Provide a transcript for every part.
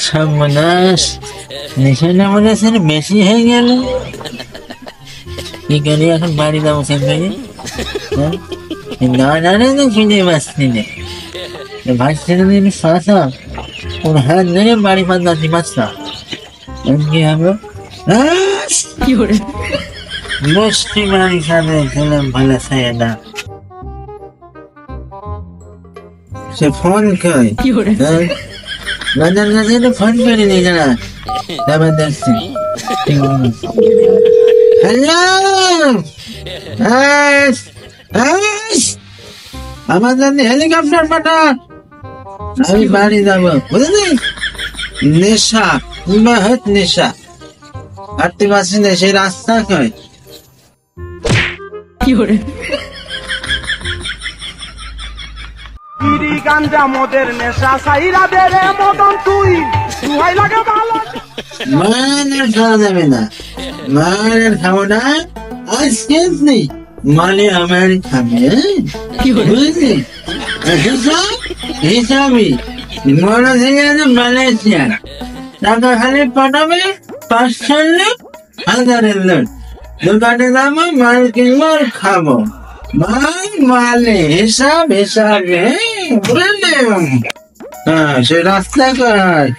সর্বনাশ, নেশাটা মনে হচ্ছে বেশি হয়ে গেল। কি করি এখন বাড়ি যাবো সেখানে? না না না না, খুঁজে পাচ্ছি না। ভাসছে যদি আমি ফাঁসা ওর হাত ধরে বাড়ি পাতাতে পারতাম। কি হবে? মিষ্টি বাড়ি খাবে খেলাম ভালো চাই না। সে ফোন খায় বাজার কাছে ফোন করে নি যারা জবরদস্তি। হ্যালো, আমার জন্য হেলিকপ্টার পাঠান, আমি বাড়ি যাবো। বুঝলি, নেশা বহুত নেশা, হাঁটতে পারছি না, সেই রাস্তা কয়। বিড়ি গাঞ্জা মদের নেশা সাইরা দে রে মদন তুই দুহাই লাগে ভালো। মানের খাওয়া যাবে না, মানের খাবো না আজকে নেই, মানে আমার খাবে। বুঝলি, হিসাবই মনে থেকে আছে মালয়েশিয়া। টাকা খালি পাঠাবে 500 লোক 1000 লোক, দোকানে যাবো মাল কিনবো আর খাবো। মাল মালে হিসাব হিসাবে, বুঝলি? হ্যাঁ, সে রাস্তা কয়।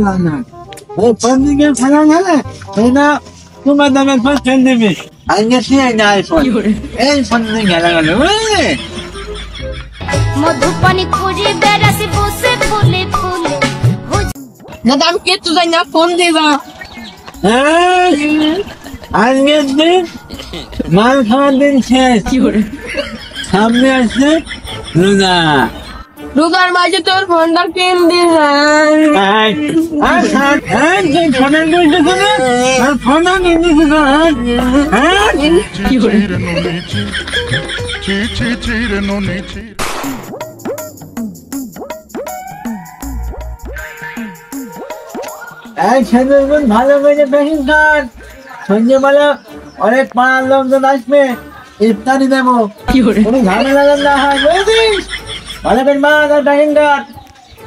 না না, ওই ফোন দিকে ফেলা গেলে না, তোমার দামের ফোন ফেল দেবে। আজকে সেই না আইফোন, এই ফোন দিয়ে গেলা গেল। বুঝলি, মধুপানি খুঁজে বেড়াছি বসে ফুলে ফুলে। দাদা আমি কে তো যাই না, ফোন দিবা। আজকের দিন মাল খাওয়ার দিন শেষ, সামনে আসছে রোজা। রোজার মাঝে তোর ফোনটা কিন ভালো করে প্যাকিং কর, সন্ধ্যেবেলা অনেক পাড়ার লোকজন আসবে, ইফতারি দেবো, কোনো ঝামেলা না হয়। বুঝেছিস, ভালো করে মাছ আর প্যাকিং কর।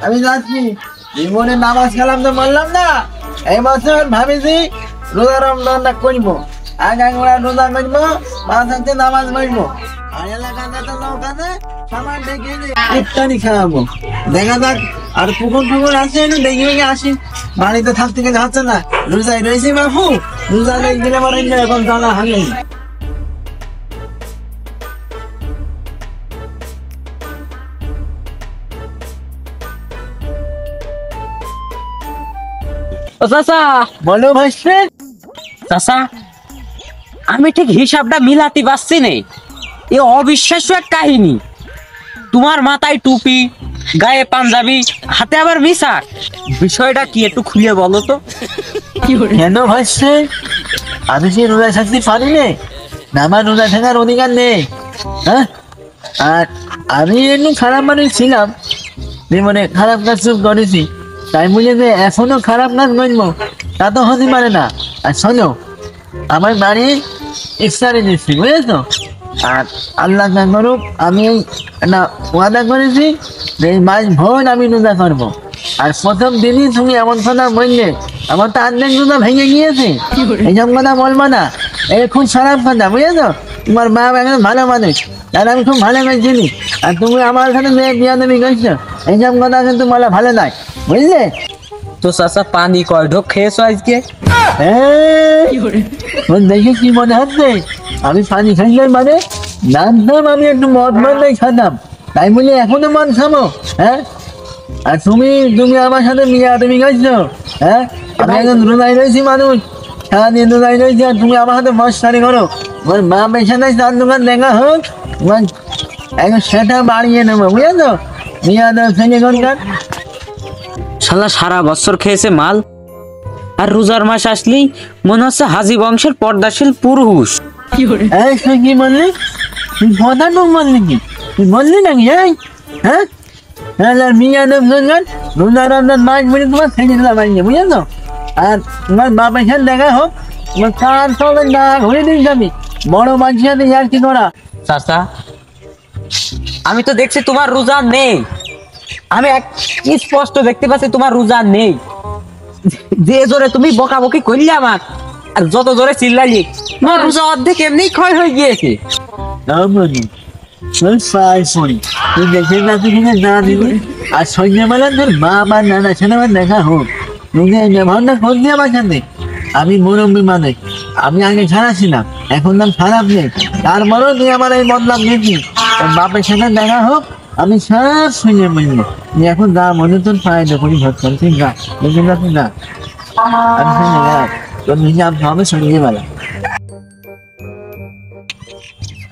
আমি যাচ্ছি, জীবনে নামাজ কালাম তো বললাম না, এই বছর ভাবিছি রোজা রমজানটা করবো, আগামী রোজা করবো, মাছ হচ্ছে নামাজ পড়বো, আর এলাকাতে তো লোক আছে সবার ডেকে ইফতারি খাওয়াবো। দেখা যাক, আর পুকুর আছে না, দেখি দেখে আসি। বাড়িতে থাকতে গেলে হচ্ছে না, রোজায় রয়েছি বাপু, রোজা গেলে আমার এখন জানা হাগে। চাচা, বলো ভাইস্তে। চাচা, আমি ঠিক হিসাবটা মিলাতে পারছি না। এ অবিশ্বাস্য এক কাহিনী। তোমার মাথায় টুপি, গায়ে পাঞ্জাবি, হাতে আবার মিশাক, বিষয়টা কি একটু খুলে বলো তো। কেন ভাইস্তে, আমি কি রোজা থাকতে পারি না? আমার রোজা থাকার অধিকার নেই? হ্যাঁ, আর আমি একটু খারাপ মানুষ ছিলাম, জীবনে খারাপ কাজ করেছি, তাই বুঝে যে এখনো খারাপ কাজ করবো তা তো হতে পারে না। আর শোনো, আমার বাড়ি ইফতারি দিচ্ছি, বুঝেছো? আর আল্লাহ না করুক, আমি না ওয়াদা করেছি যে এই মাস ভোর আমি রোজা করবো। আর প্রথম দিনই তুমি এমন কথা বললে, আমার তো অর্ধেক রোজা ভেঙে গিয়েছে। এইসব কথা বলবো না, এই খুব খারাপ কথা, বুঝেছো? তোমার মা একজন ভালো মানুষ, তাহলে আমি খুব ভালো করে চিনি। আর তুমি আমার সাথে বিয়া দেবী করছো, এইসব কথা কিন্তু বলা ভালো নয়, বুঝলে? তো চাচা, পানি কয় ঢোক খেয়েছো আজকে? দেখে কি মনে হচ্ছে আমি পানি খাইলে? মানে জানতাম আমি একটু মদ মানলেই খাতাম, তাই বলে এখনো মদ খাবো? হ্যাঁ, আর তুমি আমার সাথে বিয়া দেবী করছো? হ্যাঁ, আমি এখন রোজায় রয়েছি মানুষ, সারাদিন রোজায় রয়েছি, আর তুমি আমার সাথে মস্তানি করো। আমার মা পেছনে নেই, তার দোকান দেখা হোক, এখন সেটা বাড়িয়ে নেবো, বুঝেছো? বিয়া দেওয়া থেকে কোনকার শালা সারা বছর খেয়েছে মাল, আর রোজার মাস আসলেই মনে হচ্ছে হাজী বংশের পর্দাশীল পুরুষ। এই তুই কি বললি? তুই কথা লোক বললি কি? তুই বললি নাকি? হ্যাঁ মিয়া রোজা রমজান মাস বলে তোমার ছেড়ে দিলাম বুঝেছো? আর তোমার বাপের সাথে দেখা হোক, তোমার কার সঙ্গে না ঘুরে দিস আমি বড় মানুষের সাথে আর কি করা। চাচা আমি তো দেখছি তোমার রোজা নেই, আমি স্পষ্ট দেখতে পাচ্ছি তোমার রোজা নেই। যে জোরে তুমি বকাবকি করলে আমার, আর যত জোরে চিল্লাইলি, তোমার রোজা অর্ধেক এমনি ক্ষয় হয়ে গিয়েছে। তুই দেখে না তুই না দিবি, আর সন্ধ্যাবেলা তোর বাবা নানা ছেলে আমার দেখা হোক, তুমি ব্যবহারটা করবি আমার সাথে। আমি মুরব্বী মানে, আমি আগে খারাপ ছিলাম, এখন নাম খারাপ নেই, তারপরেও তুই আমার এই বদলাম দেখি। তোর বাপের সাথে দেখা হোক, আমি সব শুনে বলবো। তুই এখন যা মনে তোর ফায়দা করি ভরতাম, তুই যা দেখি না তুই যা। আমি শুনে গেলাম তোর নিজে আমি হবে শুনে বেলা।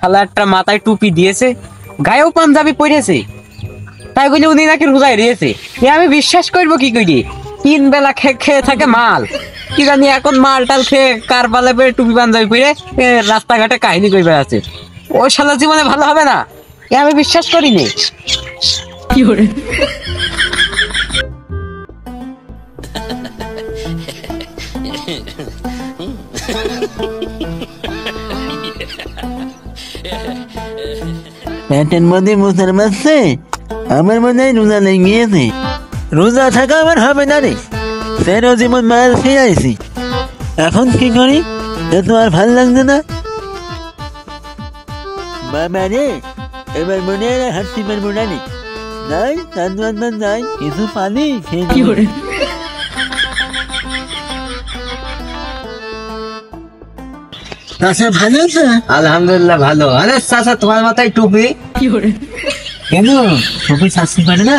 শালা একটা মাথায় টুপি দিয়েছে, গায়েও পাঞ্জাবি পরেছে, তাই বলে উনি নাকি রোজায় রয়েছে। এ আমি বিশ্বাস করবো কি করে? 3 বেলা খেয়ে থাকে মাল, কি জানি এখন মাল টাল খেয়ে কার পালে পেয়ে টুপি পাঞ্জাবি পরে রাস্তাঘাটে কাহিনী করে বেড়াচ্ছে। ওই শালা জীবনে ভালো হবে না, এ আমি বিশ্বাস করিনি। প্যান্টের মধ্যে মোসার মারছে, আমার মনে হয় রোজা লেগে গিয়েছে। রোজা থাকা আমার হবে না রে, সেরো জীবন মায়ের খেয়ে আইছি। এখন কি করি? এ তো আর ভাল লাগছে না। বাবা রে, এবার মনে হয় হাঁটতে পারবো না রে। নাই চাঁদ নাই, কিছু পানি খেয়ে কি করে। ভালো আছে? আলহামদুলিল্লাহ ভালো। আরে চাচা তোমার মাথায় টুপি কেন? টুপি শাস্তি পারে না?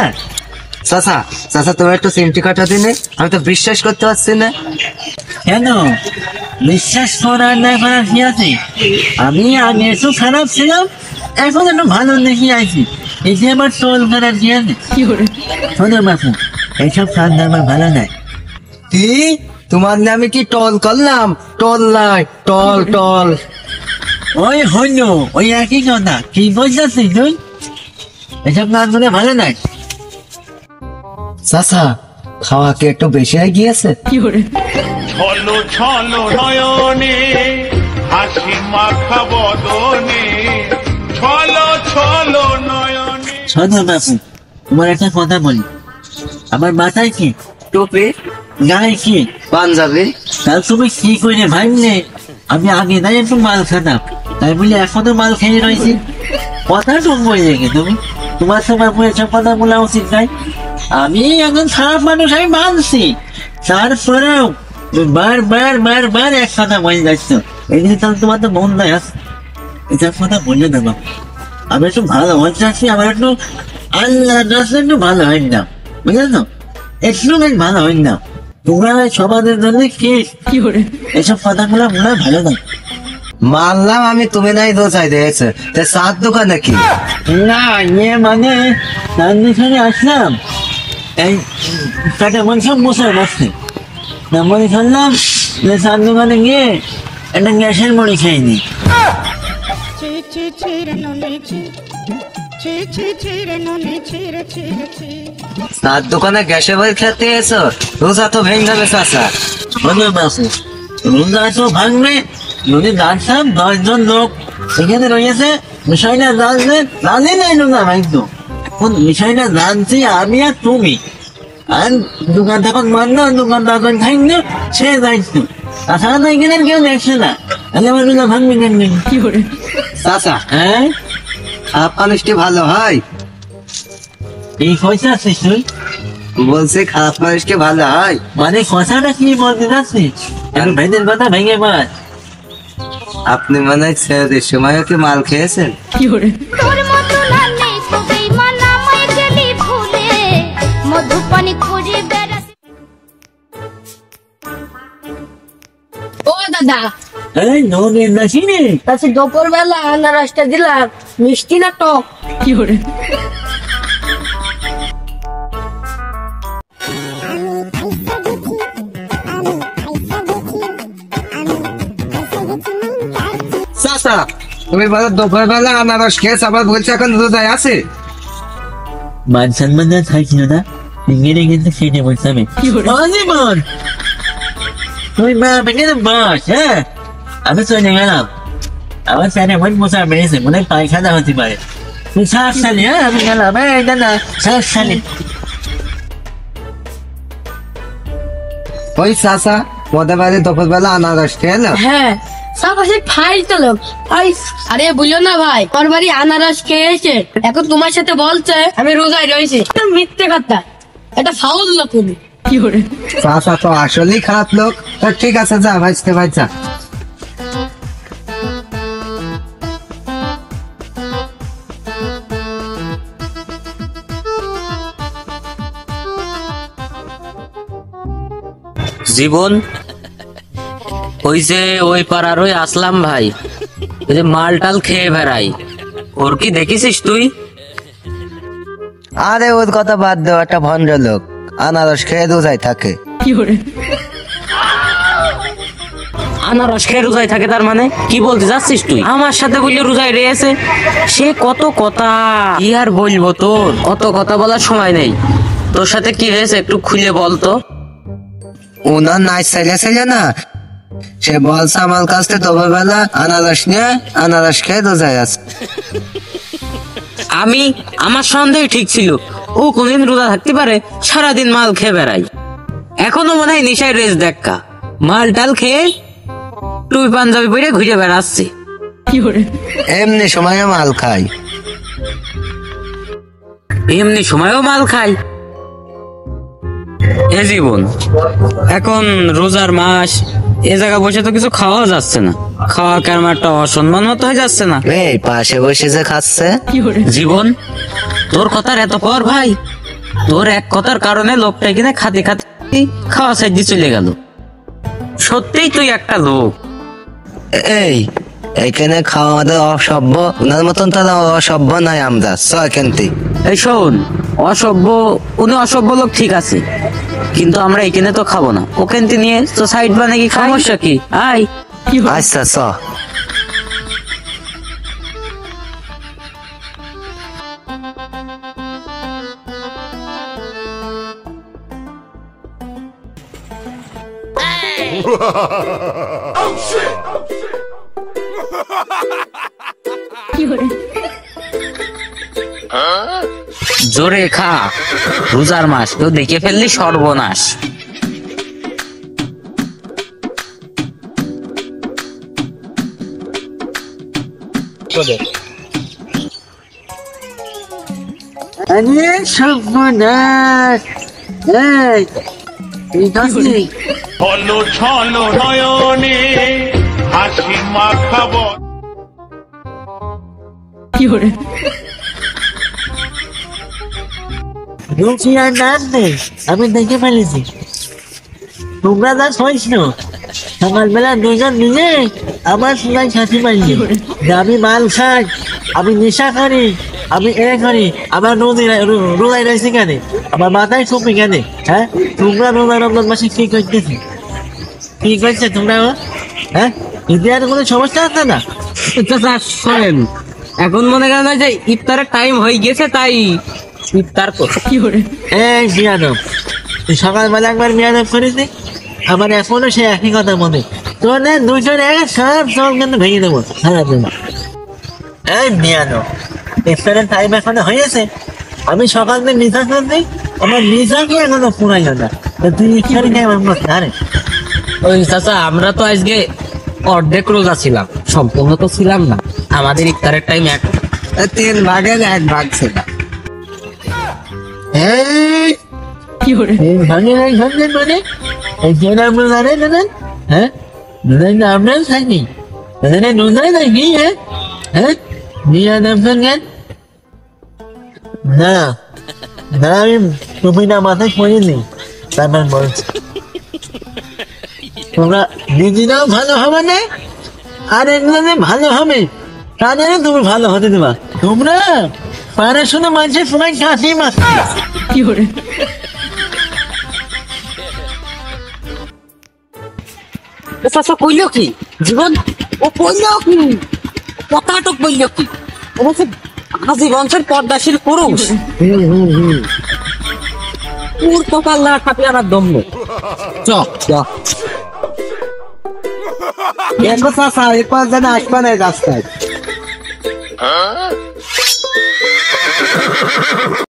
চাচা চাচা তোমার একটু সিমটি কাটা দিনে, আমি তো বিশ্বাস করতে পারছি না। কেন বিশ্বাস করার না করার কি আছে? আমি আগে একটু খারাপ ছিলাম, এখন একটু ভালো দেখি আইছি, এতে আমার টোল করার কি আছে? শোনো বাপু, এইসব কাজ আমার ভালো নাই। কি তোমার নামে কি টল করলাম? টল নাই, টল টল। ওই হইল ওই একই কথা, কি বলছিস তুই? এসব কাজ করে ভালো নাই। চাচা খাওয়া কি একটু বেশি হয়ে গিয়েছে? ছলো ছলো নয়নে হাসি মাখা বদনে, ছলো ছলো নয়নে। শোনো বাপু, তোমার একটা কথা বলি, আমার মাথায় কি টুপি, গায়ে কি পাঞ্জাবি, তার তুমি কি করে ভাবলে আমি আগে নাই একটু মাল খেতাম, তাই বলে এখনো মাল খেয়ে রয়েছি? কথা তো বলে রেখে তুমি, তোমার সময় এসব কথা বলা উচিত নাই। আমি একজন খারাপ মানুষ, আমি মানছি, তারপরেও বার এক কথা বলে যাচ্ছ। এই যে তোমার তো মন নাই আছে, এসব কথা বললে দেবো। আমি একটু ভালো হয়ে যাচ্ছি, আমার একটু আল্লাহ একটু ভালো হয় না, বুঝলেন? একটু বেশ ভালো হয় না। তোমরা সমাজের জন্য কি করে এসব কথাগুলো মনে হয় ভালো না। মানলাম আমি, তুমি নাই দোষাই দিয়েছে, চার দোকানে কি না ইয়ে মানে ট্রানজিশনে আসলাম, এই কাটা মন সব বসে বসছে না, মনে করলাম যে চার দোকানে গিয়ে একটা গ্যাসের মুড়ি খেয়ে নি। চার দোকানে গ্যাসে বই খেতে এসো, রোজা তো ভেঙে যাবে চাচা। বলো বাসু, রোজা তো ভাঙবে যদি জানতাম 10 জন লোক এখানে রয়েছে, বিষয়টা জানি নাই রোজা ভাঙতো। এখন বিষয়টা জানছি আমি আর তুমি, আর দোকান তখন বন্ধ, দোকান তখন থাকলো, সে দায়িত্ব। তাছাড়া তো এখানে কেউ দেখছে না, তাহলে আমার রোজা ভাঙবে কেন? কি করে চাচা হ্যাঁ খারাপ মানুষটি ভালো হয়? এই পয়সা আছিস তুই? বলছে খারাপ মানুষকে ভালো হয়, মানে কথাটা কি বলতে চাচ্ছিস? এখন ভেদের কথা ভেঙে পার। আপনি মনে হয় ছেলেদের সময় কি মাল খেয়েছেন? তোর মতো লালে খুবই মানা মাই গেলি ভুলে, মধুপানি খুঁজে বেড়াস। ও দাদা, এই নদীর নাকি রে? আচ্ছা দুপুর বেলা আনারসটা দিলাম, মিষ্টি না টক? কি করে আমি চাচা, তুমি বলো দুপুরবেলা আনারস খেয়েছ, আবার বলছো এখন রোজায় আছে। মান সম্মান যা থাকছিল না, ইংরেজি কিন্তু সেটা বলতে হবে। জীবন তুই মা ভেঙে বস, হ্যাঁ আমি চলে গেলাম। আমার স্যারে মন মশা বেড়েছে, মনে হয় পায়খানা হতে পারে। তুই সাবধানে, হ্যাঁ আমি গেলাম। না সাবধানে। ওই চাচা, মদের বাড়ি দুপুরবেলা আনারস খেলো? হ্যাঁ সাপাশে ফাইল তো লোক। আরে বুঝলো না ভাই, ওর বাড়ি আনারস খেয়েছে, এখন তোমার সাথে বলছে আমি রোজায় রয়েছি। এটা মিথ্যে কথা, এটা ফাউল লোক তুমি। কি করে চাচা তো আসলেই খারাপ লোক। তো ঠিক আছে, যা ভাইস্তে ভাই যা। জীবন, ওই যে ওই পাড়ার ওই আসলাম ভাই, ওই যে মাল টাল খেয়ে বেড়াই, ওর কি দেখেছিস তুই? আরে ওর কথা বাদ দাও, একটা ভণ্ড লোক, আনারস খেয়ে রোজায় থাকে। আনারস খেয়ে রোজায় থাকে তার মানে? কি বলতে যাচ্ছিস তুই? আমার সাথে বললে রোজায় রয়েছে, সে কত কথা, কি আর বলবো তোর, অত কথা বলার সময় নেই। তোর সাথে কি হয়েছে একটু খুলে বলতো। ওনার নাই ছিল না, সে বলছে আমার কাছে দুপুরবেলা আনারস নিয়ে আনারস খেয়ে রোজায় আছে। আমার সন্দেহ ঠিক ছিল, ও কোনদিন রোজা থাকতে পারে, সারাদিন মাল খেয়ে বেড়াই। এখনো মনে হয় নেশায় রেস দেখা, মাল টাল খেয়ে টুপি পাঞ্জাবি পরে ঘুরে বেড়াচ্ছে। এমনি সময় মাল খাই। এমনি সময়ও মাল খাই? এ জীবন, এখন রোজার মাস, এ জায়গা বসে তো কিছু খাওয়া যাচ্ছে না, খাওয়া কেমন একটা অসম্মান মতো হয়ে যাচ্ছে না? এই পাশে বসে যে খাচ্ছে। জীবন, তোর কথার এত পর ভাই, তোর এক কথার কারণে লোকটা কিনা খাতে খাতে খাওয়া সাইজে চলে গেল। সত্যিই তুই একটা লোক। এই এখানে খাওয়া আমাদের অসভ্য, ওনার মতন তারা অসভ্য নাই আমরা। কিন্তু এই শোন, উনি অসভ্য লোক ঠিক আছে, কিন্তু আমরা এখানে তো খাবো না, ওখান থেকে নিয়ে তো সাইড বানিয়ে কি সমস্যা কি? আয়। আচ্ছা চ। জোরে খা, রোজার মাস, কেউ দেখে ফেললি সর্বনাশ। আরে সর্বনাশ, এই তুই খাসনি? ছলো ছলো নয়নে হাসি মাখাবো। বলছি আর নাম নেই, আমি দেখে ফেলেছি। তোমরা যা শোনো, সকালবেলা দুজন মিলে আমার সবাই সাথী মারিয়ে, আমি মাল খাই, আমি নেশা করি, আমি করি, আমার রোজায় রয়েছে কেন, আমার মাথায় টুপি কেন? হ্যাঁ, তোমরা রোজা রমজান মাসে কি করতেছি, কি করছে তোমরা? হ্যাঁ, এতে আর কোনো সমস্যা আছে না? শোনেন, এখন মনে করেন যে ইফতারের টাইম হয়ে গেছে, তাই ইফতার করো। এই মিয়ানব, তুই সকালবেলা একবার মিয়ানব করেছি, আমার এখনো সে একই কথা মনে। তোদের দুজন সব কিন্তু ভেঙে দেবো সারা দিন। এই মিয়ানব, ইফতারের টাইম এখনো হয়েছে, আমি সকাল থেকে নিশা করছি, আমার নিশা কি এখনো পুরাই না, তুই ইফতারি খাই আমার মতো। আরে ওই চাচা, আমরা তো আজকে অর্ধেক রোজা ছিলাম, সম্পূর্ণ তো ছিলাম না, আমাদের ইফতারের টাইম 3 ভাগের 1 ভাগ ছিল। মানে এই যে আমরা জানেন দাদা, হ্যাঁ দাদা আপনার থাকি, দাদা নুনাই থাকি। হ্যাঁ হ্যাঁ, নিয়ে দেবেন কেন? না না, আমি তুমি না মাথায় পড়িনি, তারপর বলছি তোমরা নিজেরাও ভালো হবে না, আর এগুলো ভালো হবে, তাদের তুমি ভালো হতে দেবা। তোমরা পড়াশোনা মানুষের সময় কাশি মাছ কি করে? চাচা কইলো কি? জীবন ও কইলো কি? কথাটুক বলল কি ও বলছে আজি বংশের পদ্মাশীল পুরুষ তোর কপাল না খাপি আমার দম নেই চ চ দেখো চাচা এরপর যেন আসবা না রাস্তায়